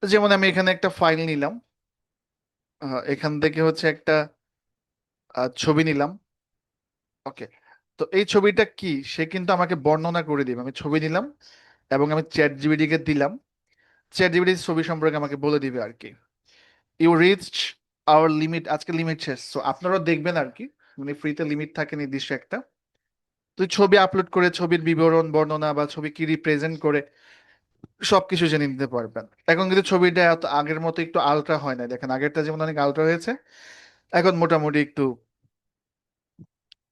যেমন আমি এখানে একটা ফাইল নিলাম, এখান থেকে হচ্ছে একটা ছবি নিলাম। ওকে, তো এই ছবিটা কি, সে কিন্তু আমাকে বর্ণনা করে দিবে। আমি ছবি নিলাম এবং আমি চ্যাট জিপিটি কে দিলাম, চ্যাট জিপিটি ছবি সম্পর্কে আমাকে বলে দিবে আর কি। ইউ রিচড আওয়ার লিমিট, আজকে লিমিট শেষ, তো আপনারাও দেখবেন আর কি, মানে ফ্রিতে লিমিট থাকে নির্দিষ্ট একটা। তুই ছবি আপলোড করে ছবির বিবরণ বর্ণনা বা ছবি কি রিপ্রেজেন্ট করে সবকিছু জেনে নিতে পারবেন। এখন কিন্তু ছবিটা এত আগের মতো একটু আলট্রা হয় না, দেখেন আগেরটা যেমন অনেক আলট্রা হয়েছে, এখন মোটামুটি একটু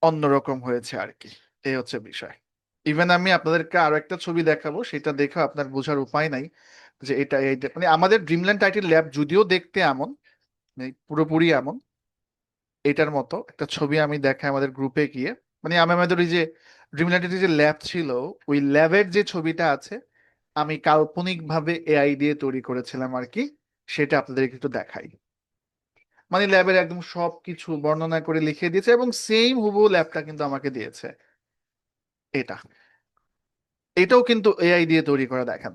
অন্যরকম হয়েছে আর কি। এই হচ্ছে বিষয়। ইভেন আমি আপনাদেরকে আরো একটা ছবি দেখাবো, সেটা দেখে আপনার বোঝার উপায় নাই যে এটা এইটা, মানে আমাদের ড্রিমল্যান্ড টাইটেল ল্যাব যদিও দেখতে এমন, মানে পুরোপুরি এমন, এটার মতো একটা ছবি আমি দেখাই আমাদের গ্রুপে গিয়ে। মানে আমি আমাদের ওই যে ড্রিমল্যান্ডের যে ল্যাব ছিল, ওই ল্যাবের যে ছবিটা আছে, আমি কাল্পনিক ভাবে এআই দিয়ে তৈরি করেছিলাম আর কি। সেটা আপনাদেরকে একটু দেখাই। মানে ল্যাবের একদম সবকিছু বর্ণনা করে লিখে দিয়েছে এবং সেম হুবহু ল্যাবটা কিন্তু আমাকে দিয়েছে। এটা, এটাও কিন্তু এআই দিয়ে তৈরি করা, দেখেন।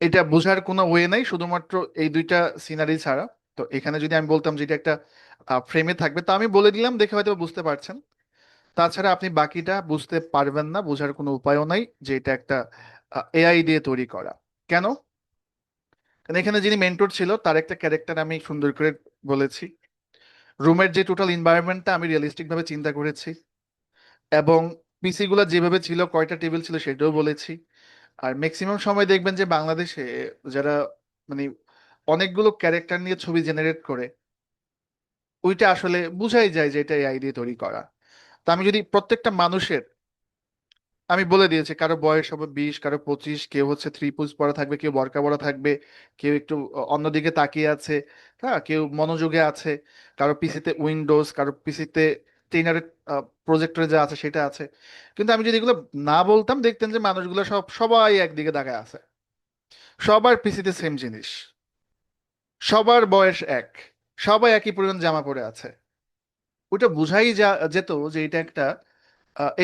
এটা বোঝার কোনো ওয়ে নাই শুধুমাত্র এই দুইটা সিনারি ছাড়া। তো এখানে যদি আমি বলতাম যে এটা একটা ফ্রেমে থাকবে, তা আমি বলে দিলাম দেখে হয়তো বুঝতে পারছেন। তাছাড়া আপনি বাকিটা বুঝতে পারবেন না, বোঝার কোনো উপায়ও নাই যে এটা একটা এআই দিয়ে তৈরি করা। কেন? কারণ এখানে যিনি মেন্টর ছিল তার একটা ক্যারেক্টার আমি সুন্দর করে বলেছি। রুমের যে টোটাল এনভায়রনমেন্টটা আমি রিয়েলিস্টিক ভাবে চিন্তা করেছি, এবং পিসি গুলো যেভাবে ছিল, কয়টা টেবিল ছিল সেটাও বলেছি। আর ম্যাক্সিমাম সময় দেখবেন যে বাংলাদেশে যারা মানে অনেকগুলো ক্যারেক্টার নিয়ে ছবি জেনারেট করে, ওইটা আসলে বুঝাই যায় যে এটা এআই দিয়ে তৈরি করা। তো আমি যদি প্রত্যেকটা মানুষের, আমি বলে দিয়েছি কারো বয়স হবে 20, কারো 25, কেউ হচ্ছে থ্রি পিস পরা থাকবে, কেউ বোরকা পরা থাকবে, কেউ একটু অন্যদিকে তাকিয়ে আছে, হ্যাঁ, কেউ মনোযোগে আছে, কারো পিসিতে উইন্ডোজ, কারো পিসিতে টেনারের প্রজেক্টরে যা আছে সেটা আছে। কিন্তু আমি যদি এগুলো না বলতাম, দেখতেন যে মানুষগুলো সবাই একদিকে তাকায় আছে, সবার পিসিতে সেম জিনিস, সবার বয়স এক, সবাই একই পরিমাণ জামা পরে আছে। ওইটা বুঝাই যেত যে এটা একটা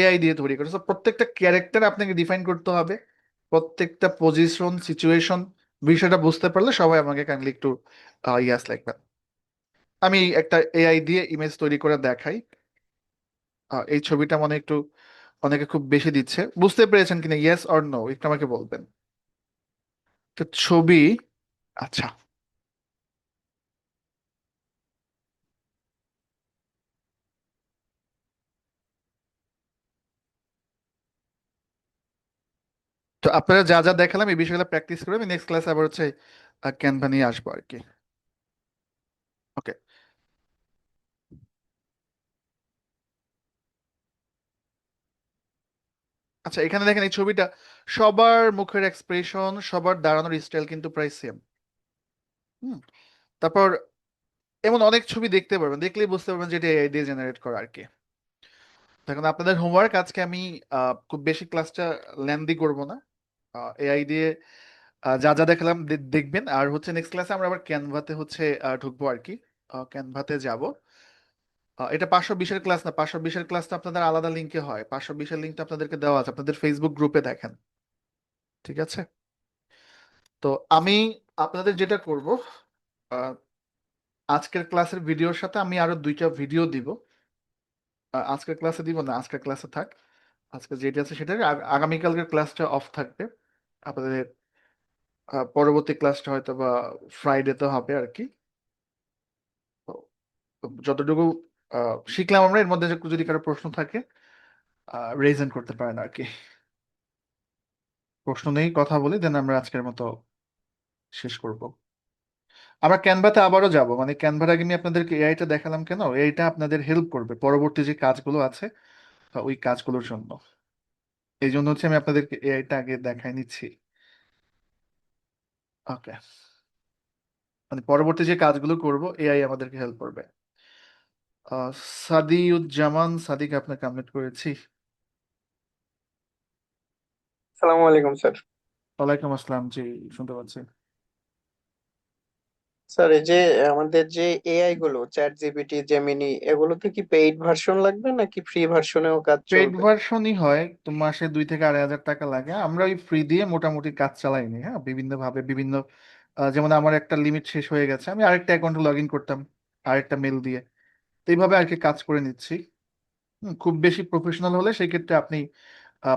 এআই দিয়ে তৈরি করে। So, প্রত্যেকটা ক্যারেক্টার আপনাকে ডিফাইন করতে হবে, প্রত্যেকটা পজিশন সিচুয়েশন, বিষয়টা বুঝতে পারলে সবাই আমাকে কাইন্ডলি একটু ইয়াস লিখবেন। আমি একটা এআই দিয়ে ইমেজ তৈরি করে দেখাই। এই ছবিটা মনে হয় একটু অনেকে খুব বেশি দিচ্ছে, বুঝতে পেরেছেন কিনা, ইয়েস অর নো একটু আমাকে বলবেন। তো ছবি, আচ্ছা, তো আপনারা যা যা দেখালাম এই বিষয়গুলো প্র্যাকটিস করে আমি নেক্সট ক্লাসে আবার হচ্ছে ক্যানভা নিয়ে আসবো আর কি। ওকে, আচ্ছা, এখানে দেখেন এই ছবিটা, সবার মুখের এক্সপ্রেশন, সবার দাঁড়ানোর স্টাইল কিন্তু প্রায় সেম। হুম, তারপর এমন অনেক ছবি দেখতে পারবেন, দেখলেই বুঝতে পারবেন যে এটা এআই দিয়ে জেনারেট করা আর কি। দেখুন আপনাদের হোমওয়ার্ক, আজকে আমি খুব বেশি ক্লাসটা লেন্দি করব না, এআই দিয়ে যা যা দেখালাম দেখবেন। আর হচ্ছে নেক্সট ক্লাসে আমরা আবার ক্যানভাতে হচ্ছে ঢুকবো আর কি, ক্যানভাতে যাব। এটা 520-এর ক্লাস না, 520-এর ক্লাসটা আপনাদের আলাদা লিঙ্কে হয়, 520-এর লিঙ্কটা আপনাদেরকে দেওয়া আছে, আপনাদের ফেসবুক গ্রুপে দেখেন। ঠিক আছে। তো আমি আপনাদের যেটা করব, আহ, আজকের ক্লাসের ভিডিওর সাথে আমি আরো 2টা ভিডিও দিব। আজকের ক্লাসে দিব না, আজকের ক্লাসে থাক। আজকে যেটা আছে সেটা আগামীকালকের ক্লাসটা অফ থাকবে আপনাদের। পরবর্তী ক্লাসটা হয়তো বা ফ্রাইডেতে হবে আর কি। তো যতটুকু শিখলাম আমরা, এর মধ্যে যদি কারো প্রশ্ন থাকে রেজেন্ট করতে পারেন আর কি। প্রশ্ন নেই, কথা বলি, দেন আমরা আজকের মতো শেষ করব। আমরা ক্যানভাতে আবারও যাব, মানে ক্যানভার আগে আমি আপনাদেরকে এআইটা দেখালাম কেন, এআইটা আপনাদের হেল্প করবে পরবর্তী যে কাজগুলো আছে ওই কাজগুলোর জন্য। এই জন্য হচ্ছে আমি আপনাদেরকে এআইটা আগে দেখাই নিচ্ছি। ওকে। মানে পরবর্তী যে কাজগুলো করব এআই আমাদেরকে হেল্প করবে। সাদিউজ্জামান, সাদিকে আপনাকে কমিট করেছি। সালামু আলাইকুম স্যার। ওয়ালাইকুম আসসালাম, জি শুনতে পাচ্ছি। স্যার, এই যে আমাদের যে এআই গুলো চ্যাট জিপিটি, জেমিনি, এগুলোতে কি পেইড ভার্সন লাগবে নাকি ফ্রি ভার্সনেও কাজ পেইড চলবে? ভার্সনই হয়, তো মাসে 2 থেকে 2.5 হাজার টাকা লাগে। আমরা ওই ফ্রি দিয়ে মোটামুটি কাজ চালাইনি, হ্যাঁ, বিভিন্ন ভাবে বিভিন্ন যেমন আমার একটা লিমিট শেষ হয়ে গেছে, আমি আরেকটা অ্যাকাউন্টে লগ ইন করতাম আরেকটা মেল দিয়ে। তো এইভাবে আর কি কাজ করে নিচ্ছি। খুব বেশি প্রফেশনাল হলে সেই ক্ষেত্রে আপনি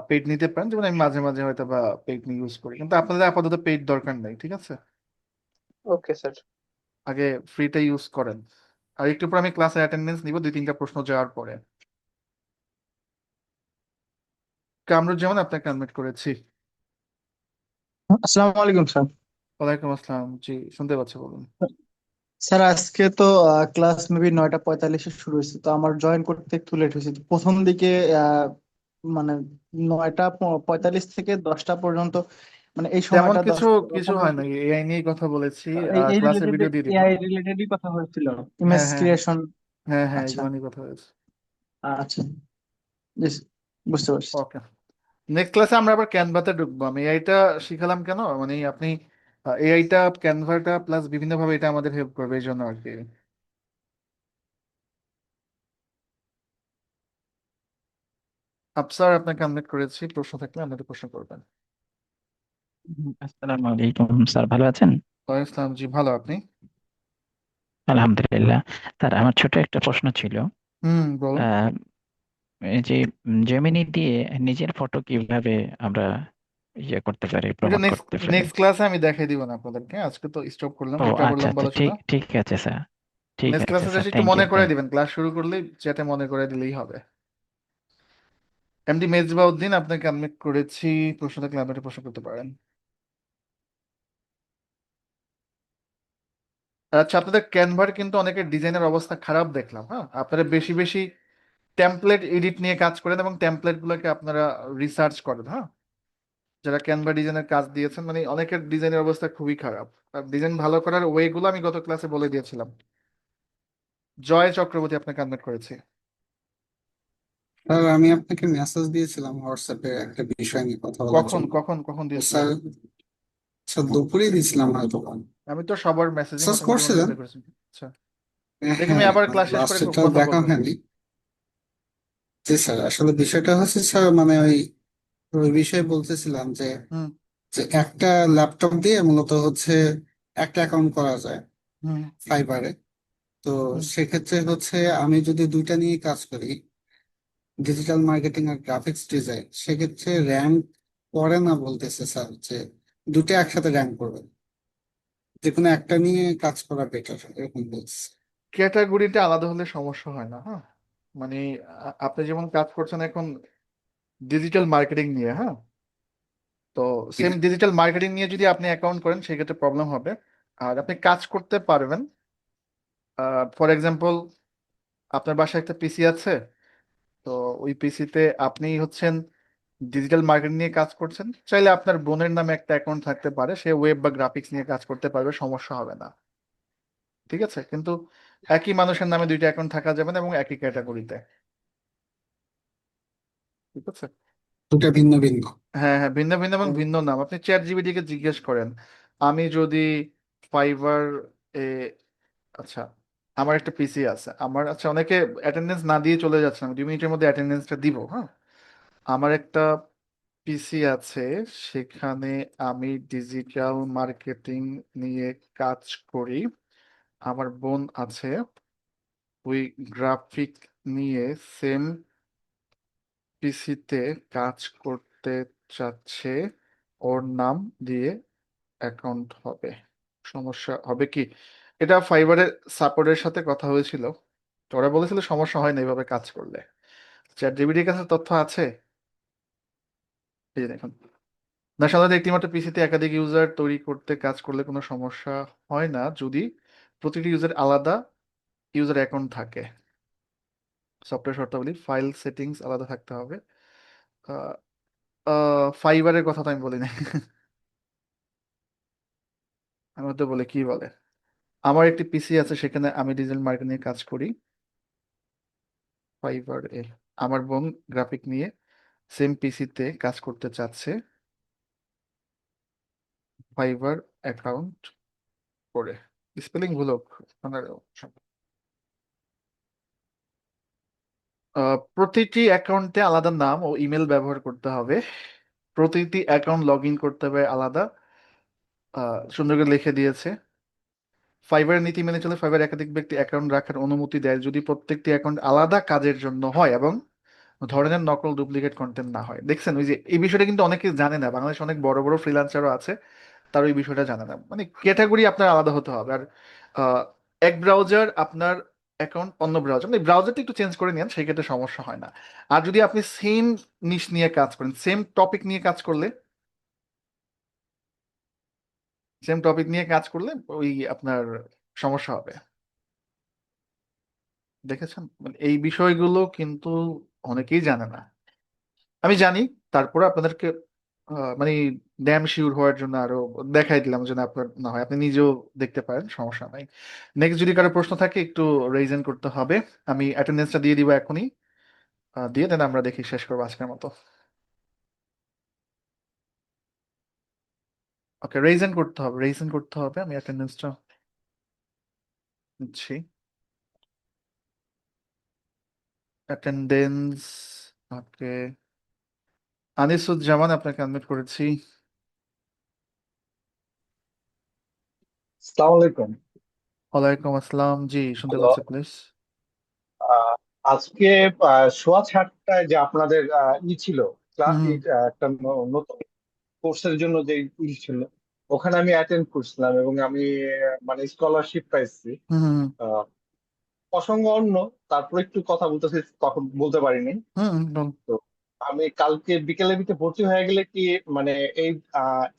পেইড নিতে পারেন, যেমন আমি মাঝে মাঝে হয়তো বা পেইড নিয়ে ইউজ করি, কিন্তু আপনাদের আপাতত পেইড দরকার নেই, ঠিক আছে। Okay sir. আগে ফ্রিটা ইউজ করেন। আর একটু পর আমি ক্লাসে অ্যাটেন্ডেন্স নিব 2-3টা প্রশ্ন যাওয়ার পরে। কামরুজ্জামান আপনাকে কনভার্ট করেছি। আসসালামু আলাইকুম স্যার। ওয়ালাইকুম আসসালাম, জি শুনতে পাচ্ছি, বলুন। স্যার আজকে তো ক্লাস মেবি 9টা 45-এ শুরু হয়েছে, তো আমার জয়েন করতে একটু লেট হয়েছে। তো প্রথম দিকে মানে 9টা 45 থেকে 10টা পর্যন্ত, মানে এই তেমন সময়টা কিছু 10 কিছু ওখানে হয় না, এআই নিয়ে কথা বলেছি। এই ক্লাসের রিলেটেড, ভিডিও দিয়ে দিব। এআই রিলেটেডই কথা হয়েছিল, হ্যাঁ ইমেজ হ্যাঁ ক্রিয়েশন। হ্যাঁ হ্যাঁ, আচ্ছা, এগুলো নিয়ে কথা হয়েছে। আচ্ছা, জি, বুঝতে পারছি। ওকে। নেক্সট ক্লাসে আমরা আবার ক্যানভাতে ঢুকবো। আমি এআইটা শিখালাম কেন, মানে আপনি এআইটা ক্যানভাটা প্লাস বিভিন্ন ভাবে এটা আমাদের হেল্প করবে এই জন্য আর কি। আফসার আপনাকে কনভার্ট করেছি, প্রশ্ন থাকলে আপনাদের প্রশ্ন করবেন। আসসালামু আলাইকুম স্যার, ভালো আছেন? ওয়ালাইকুম আসসালাম, জি ভালো, আপনি? আলহামদুলিল্লাহ। স্যার, আমার ছোট একটা প্রশ্ন ছিল। বলুন। আহ, এই যে জেমিনি দিয়ে নিজের ফটো কিভাবে আমরা করতে পারি, এটা প্রমোট নেক্সট করতে পারি? নেক্সট ক্লাসে আমি দেখাই দিব না আপনাদেরকে, আজকে তো স্টপ করলাম, ও এটা আবার আচ্ছা লম্বা আচ্ছা, আলোচনা। ঠিক ঠিক আছে স্যার। ঠিক নেক্সট আছে ক্লাসে স্যার, জাস্ট একটু থ্যাংক মনে ইউ করে থ্যাংক দিবেন, ক্লাস শুরু করলেই চ্যাটে মনে করে দিলেই হবে। এমডি মেজবাউদ্দিন আপনাকে কনভার্ট করেছি, প্রশ্ন থাকলে আপনি একটা প্রশ্ন করতে পারেন। আচ্ছা, আপনাদের ক্যানভার কিন্তু অনেকের ডিজাইনের অবস্থা খারাপ দেখলাম, হ্যাঁ, আপনারা বেশি বেশি টেমপ্লেট এডিট নিয়ে কাজ করেন এবং টেমপ্লেট গুলোকে আপনারা রিসার্চ করেন, হ্যাঁ। যারা ক্যানভা ডিজাইনের কাজ দিয়েছেন, মানে অনেকের ডিজাইনের অবস্থা খুবই খারাপ। আর ডিজাইন ভালো করার ওয়ে গুলো আমি গত ক্লাসে বলে দিয়েছিলাম। জয় চক্রবর্তী আপনাকে কনভার্ট করেছে। স্যার, আমি আপনাকে মেসেজ দিয়েছিলাম হোয়াটসঅ্যাপে একটা বিষয় নিয়ে কথা বলার কখন জন্য। কখন কখন তো দিয়েছিলেন? স্যার, স্যার দুপুরেই দিয়েছিলাম হয়তো। আমি তো সবার মেসেজে মেসেজ মোটামুটি মনে করছিলেন? রিপ্লাই করেছি। আচ্ছা, দেখি আমি হ্যাঁ, আবার মানে ক্লাস শেষ করে লাস্টেরটা কথা দেখা বলবো। হয়নি। জি স্যার, আসলে বিষয়টা হচ্ছে স্যার, মানে ওই ওই বিষয়ে বলতেছিলাম যে হুম যে একটা ল্যাপটপ দিয়ে মূলত হচ্ছে একটা অ্যাকাউন্ট করা যায় হুম ফাইবারে। তো হুম। সেক্ষেত্রে হচ্ছে আমি যদি দুইটা নিয়ে কাজ করি, ডিজিটাল মার্কেটিং আর গ্রাফিক্স ডিজাইন, সেক্ষেত্রে র্যাঙ্ক করে না বলতেছে স্যার, যে দুটো একসাথে র্যাঙ্ক করবে, যে কোনো একটা নিয়ে কাজ করা বেটার এরকম বলছে। ক্যাটাগরিটা আলাদা হলে সমস্যা হয় না, হ্যাঁ। মানে আপনি যেমন কাজ করছেন এখন ডিজিটাল মার্কেটিং নিয়ে, হ্যাঁ, তো সেম ডিজিটাল মার্কেটিং নিয়ে যদি আপনি অ্যাকাউন্ট করেন সেক্ষেত্রে প্রবলেম হবে। আর আপনি কাজ করতে পারবেন। ফর এক্সাম্পল, আপনার বাসায় একটা পিসি আছে, তো ওই পিসিতে আপনি হচ্ছেন ডিজিটাল মার্কেটিং নিয়ে কাজ করছেন, চাইলে আপনার বোনের নামে একটা অ্যাকাউন্ট থাকতে পারে, সে ওয়েব বা গ্রাফিক্স নিয়ে কাজ করতে পারবে, সমস্যা হবে না। ঠিক আছে, কিন্তু একই মানুষের নামে 2টা অ্যাকাউন্ট থাকা যাবে না এবং একই ক্যাটাগরিতে। ঠিক আছে। দুটা ভিন্ন ভিন্ন। হ্যাঁ হ্যাঁ, ভিন্ন ভিন্ন এবং ভিন্ন নাম। আপনি চ্যাট জিপিটি কে জিজ্ঞেস করেন, আমি যদি ফাইবার এ, আচ্ছা, আমার একটা পিসি আছে, আমার আচ্ছা অনেকে অ্যাটেন্ডেন্স না দিয়ে চলে যাচ্ছে, আমি 2 মিনিটের মধ্যে অ্যাটেন্ডেন্সটা দিব, হ্যাঁ। আমার একটা পিসি আছে, সেখানে আমি ডিজিটাল মার্কেটিং নিয়ে কাজ করি। আমার বোন আছে, ওই গ্রাফিক নিয়ে সেম পিসিতে কাজ করতে চাচ্ছে। ওর নাম দিয়ে অ্যাকাউন্ট হবে, সমস্যা হবে কি? এটা ফাইবারের সাপোর্টের সাথে কথা হয়েছিল, তো ওরা বলেছিল সমস্যা হয় না এভাবে কাজ করলে। চ্যাট জিপিটির কাছে তথ্য আছে, এই যে দেখুন। না, সাধারণত একটিমাত্র পিসিতে একাধিক ইউজার তৈরি করতে কাজ করলে কোনো সমস্যা হয় না যদি প্রতিটি ইউজার আলাদা ইউজার অ্যাকাউন্ট থাকে। সফটওয়্যার শর্তাবলী, ফাইল সেটিংস আলাদা থাকতে হবে। ফাইবারের কথা তো আমি বলি না। আমি তো বলে কি বলে, আমার একটি পিসি আছে, সেখানে আমি ডিজিটাল মার্কেটিং নিয়ে কাজ করি। ফাইবার এ আমার বোন গ্রাফিক নিয়ে সেম পিসিতে কাজ করতে চাচ্ছে, ফাইবার অ্যাকাউন্ট করে। স্পেলিং ভুল হোক, আপনার প্রতিটি অ্যাকাউন্টে আলাদা নাম ও ইমেল ব্যবহার করতে হবে। প্রতিটি অ্যাকাউন্ট লগ ইন করতে হবে আলাদা। সুন্দর করে লিখে দিয়েছে। ফাইবারের নীতি মেনে চলে ফাইবার একাধিক ব্যক্তি অ্যাকাউন্ট রাখার অনুমতি দেয় যদি প্রত্যেকটি অ্যাকাউন্ট আলাদা কাজের জন্য হয় এবং ধরনের নকল ডুপ্লিকেট কন্টেন্ট না হয়। দেখছেন, ওই যে এই বিষয়টা কিন্তু অনেকে জানে না, বাংলাদেশে অনেক বড় বড় ফ্রিল্যান্সারও আছে, তার ওই বিষয়টা জানে না। মানে ক্যাটাগরি আপনার আলাদা হতে হবে। আর আহ, এক ব্রাউজার আপনার অ্যাকাউন্ট, অন্য ব্রাউজার, মানে ব্রাউজারটা একটু চেঞ্জ করে নেন, সেই ক্ষেত্রে সমস্যা হয় না। আর যদি আপনি সেম নিশ নিয়ে কাজ করেন, সেম টপিক নিয়ে কাজ করলে, ওই আপনার সমস্যা হবে। দেখেছেন, মানে এই বিষয়গুলো কিন্তু অনেকেই জানে না, আমি জানি। তারপরে আপনাদেরকে মানে ড্যাম শিওর হওয়ার জন্য আরো দেখাই দিলাম, যেন আপনার না হয়, আপনি নিজেও দেখতে পারেন, সমস্যা নাই। নেক্সট যদি কারো প্রশ্ন থাকে একটু রেইজেন করতে হবে। আমি অ্যাটেন্ডেন্সটা দিয়ে দিব এখনই, দিয়ে দেন আমরা দেখি শেষ করবো আজকের মতো। ওকে, রেইজেন করতে হবে, আমি অ্যাটেন্ডেন্সটা নিচ্ছি। অ্যাটেন্ডেন্স, ওকে। আনিসুজ্জামান, আপনাকে আনমিউট করেছি। আসসালামু আলাইকুম। ওয়ালাইকুম আসসালাম, জি শুনতে হ্যালো। পাচ্ছি, প্লিজ। আজকে সোয়া 6টায় যে আপনাদের ছিল হুম একটা নতুন কোর্সের জন্য যে ছিল, ওখানে আমি অ্যাটেন্ড করছিলাম এবং আমি মানে স্কলারশিপ পাইছি। হুম হুম আহ, প্রসঙ্গ অন্য, তারপর একটু কথা বলতেছি, তখন বলতে পারিনি। বল। তো আমি কালকে বিকেলের ভিতরে ভর্তি হয়ে গেলে কি মানে এই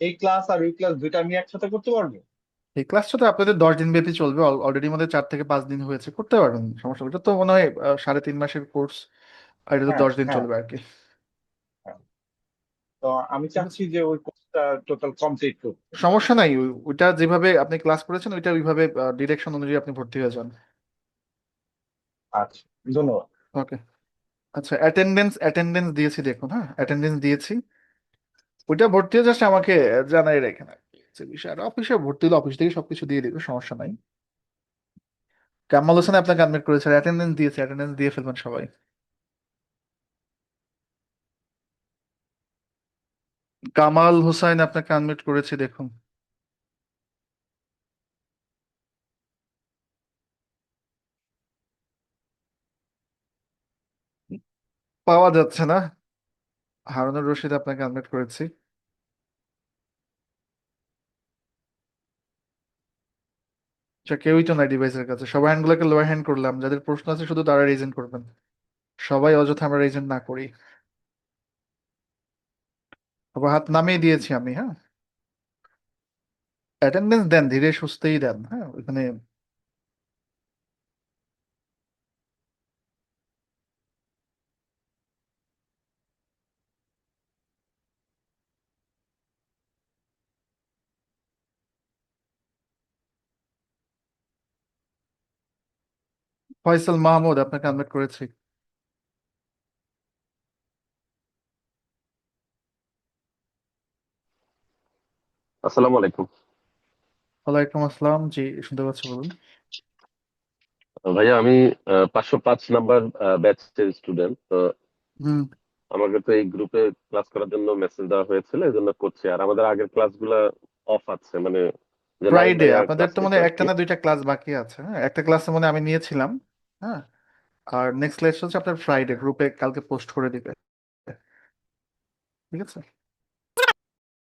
এই ক্লাস আর ওই ক্লাস দুইটা আমি একসাথে করতে পারবো? এই ক্লাসটা তো আপনাদের 10 দিন ব্যাপী চলবে, অলরেডি আমাদের 4 থেকে 5 দিন হয়েছে, করতে পারবেন, সমস্যা নেই। এটা তো মনে হয় 3.5 মাসের কোর্স, আর এটা তো হ্যাঁ, 10 দিন হ্যাঁ, চলবে আর কি। হ্যাঁ। তো আমি ঠিক আছে, চাচ্ছি যে ওই কোর্সটা টোটাল কমপ্লিট করতে। সমস্যা নাই। ওইটা যেভাবে আপনি ক্লাস করেছেন, ওইটা ওইভাবে ডিরেকশন অনুযায়ী আপনি ভর্তি হয়ে যান। আচ্ছা, ধন্যবাদ। ওকে, আচ্ছা। অ্যাটেন্ডেন্স দিয়েছি, দেখুন, হ্যাঁ অ্যাটেন্ডেন্স দিয়েছি। ওইটা ভর্তি হয়ে জাস্ট আমাকে জানাই রেখেন আর কি, যে বিষয়। আর অফিসে ভর্তি হলে অফিস থেকে সবকিছু দিয়ে দিবে, সমস্যা নাই। কামাল হোসেন আপনাকে আনমিট করেছে, অ্যাটেন্ডেন্স দিয়েছে, অ্যাটেন্ডেন্স দিয়ে ফেলবেন সবাই। কামাল হোসেন আপনাকে আনমিট করেছে, দেখুন। পাওয়া যাচ্ছে না। হারুনুর রশিদ আপনাকে আনমিউট করেছি। আচ্ছা, কেউই তো নাই ডিভাইসের কাছে, সবাই হ্যান্ডগুলোকে লোয়ার হ্যান্ড করলাম, যাদের প্রশ্ন আছে শুধু তারা রেজেন্ট করবেন, সবাই অযথা আমরা রেজেন্ট না করি। আবার হাত নামিয়ে দিয়েছি আমি, হ্যাঁ। অ্যাটেন্ডেন্স দেন, ধীরে সুস্থেই দেন, হ্যাঁ। ওইখানে ফয়সাল মাহমুদ আপনাকে আনমিউট করেছি। আসসালামু আলাইকুম। ওয়ালাইকুম আসসালাম, জি শুনতে পাচ্ছি, বলুন। ভাইয়া আমি 505 নাম্বার ব্যাচের স্টুডেন্ট। তো হুম। আমাকে তো এই গ্রুপে ক্লাস করার জন্য মেসেজ দেওয়া হয়েছিল, এই জন্য করছি। আর আমাদের আগের ক্লাসগুলা অফ আছে, মানে যে নাইম ফ্রাইডে ভাইয়া আপনাদের ক্লাস তো নিত মনে হয় আর একটা কি। না দুইটা ক্লাস বাকি আছে, হ্যাঁ একটা ক্লাসে মনে হয় আমি নিয়েছিলাম। হ্যাঁ, আর নেক্সট ক্লাস হচ্ছে আপনার ফ্রাইডে, গ্রুপে কালকে পোস্ট করে দিবে। ঠিক আছে।